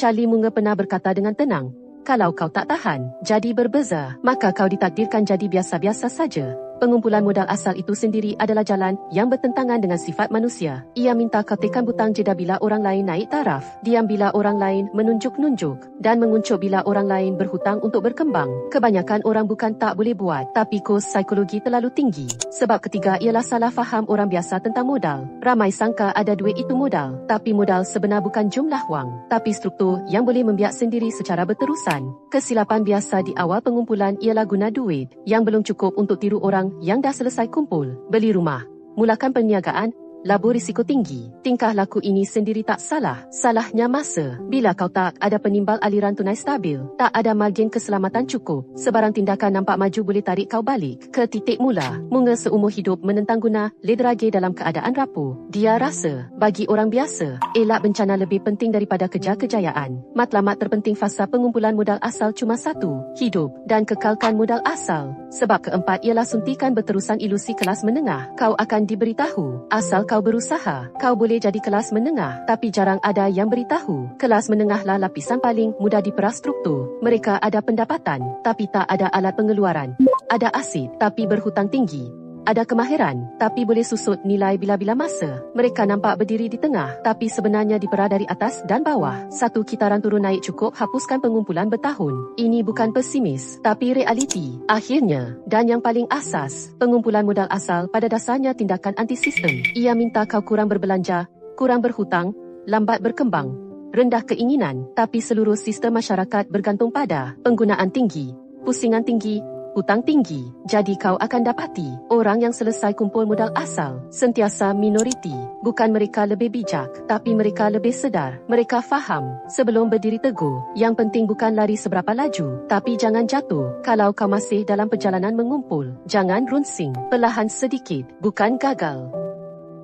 Charlie Munger pernah berkata dengan tenang, kalau kau tak tahan, jadi berbeza, maka kau ditakdirkan jadi biasa-biasa saja. Pengumpulan modal asal itu sendiri adalah jalan yang bertentangan dengan sifat manusia. Ia minta kau tekan butang jeda bila orang lain naik taraf, diam bila orang lain menunjuk-nunjuk, dan menguncup bila orang lain berhutang untuk berkembang. Kebanyakan orang bukan tak boleh buat, tapi kos psikologi terlalu tinggi. Sebab ketiga ialah salah faham orang biasa tentang modal. Ramai sangka ada duit itu modal, tapi modal sebenar bukan jumlah wang, tapi struktur yang boleh membiak sendiri secara berterusan. Kesilapan biasa di awal pengumpulan ialah guna duit yang belum cukup untuk tiru orang yang dah selesai kumpul. Beli rumah, mulakan perniagaan, labur risiko tinggi. Tingkah laku ini sendiri tak salah. Salahnya masa. Bila kau tak ada penimbal aliran tunai stabil, tak ada margin keselamatan cukup, sebarang tindakan nampak maju boleh tarik kau balik ke titik mula. Munger seumur hidup menentang guna ledrage dalam keadaan rapuh. Dia rasa, bagi orang biasa, elak bencana lebih penting daripada kejar kejayaan. Matlamat terpenting fasa pengumpulan modal asal cuma satu, hidup dan kekalkan modal asal. Sebab keempat ialah suntikan berterusan ilusi kelas menengah. Kau akan diberitahu, asal kau berusaha, kau boleh jadi kelas menengah, tapi jarang ada yang beritahu. Kelas menengahlah lapisan paling mudah diperas struktur. Mereka ada pendapatan, tapi tak ada alat pengeluaran. Ada asid, tapi berhutang tinggi. Ada kemahiran, tapi boleh susut nilai bila-bila masa. Mereka nampak berdiri di tengah, tapi sebenarnya dipera dari atas dan bawah. Satu kitaran turun naik cukup hapuskan pengumpulan bertahun. Ini bukan pesimis, tapi realiti. Akhirnya, dan yang paling asas, pengumpulan modal asal pada dasarnya tindakan anti-sistem. Ia minta kau kurang berbelanja, kurang berhutang, lambat berkembang, rendah keinginan, tapi seluruh sistem masyarakat bergantung pada penggunaan tinggi, pusingan tinggi, hutang tinggi. Jadi kau akan dapati orang yang selesai kumpul modal asal sentiasa minoriti. Bukan mereka lebih bijak, tapi mereka lebih sedar. Mereka faham sebelum berdiri teguh. Yang penting bukan lari seberapa laju, tapi jangan jatuh. Kalau kau masih dalam perjalanan mengumpul, jangan runsing. Perlahan sedikit, bukan gagal.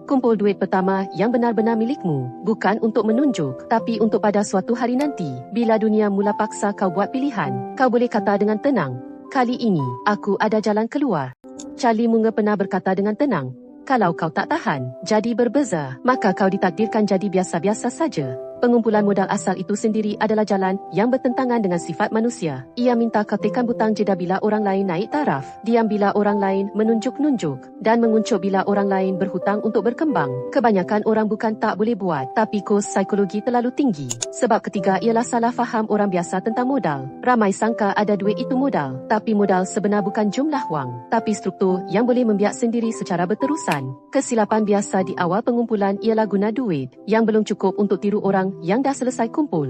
Kumpul duit pertama yang benar-benar milikmu, bukan untuk menunjuk, tapi untuk pada suatu hari nanti. Bila dunia mula paksa kau buat pilihan, kau boleh kata dengan tenang, kali ini, aku ada jalan keluar. Charlie Munger pernah berkata dengan tenang, kalau kau tak tahan, jadi berbeza, maka kau ditakdirkan jadi biasa-biasa saja. Pengumpulan modal asal itu sendiri adalah jalan yang bertentangan dengan sifat manusia. Ia minta kau tekan butang jeda bila orang lain naik taraf, diam bila orang lain menunjuk-nunjuk, dan menguncup bila orang lain berhutang untuk berkembang. Kebanyakan orang bukan tak boleh buat, tapi kos psikologi terlalu tinggi. Sebab ketiga ialah salah faham orang biasa tentang modal. Ramai sangka ada duit itu modal, tapi modal sebenar bukan jumlah wang, tapi struktur yang boleh membiak sendiri secara berterusan. Kesilapan biasa di awal pengumpulan ialah guna duit yang belum cukup untuk tiru orang yang dah selesai kumpul.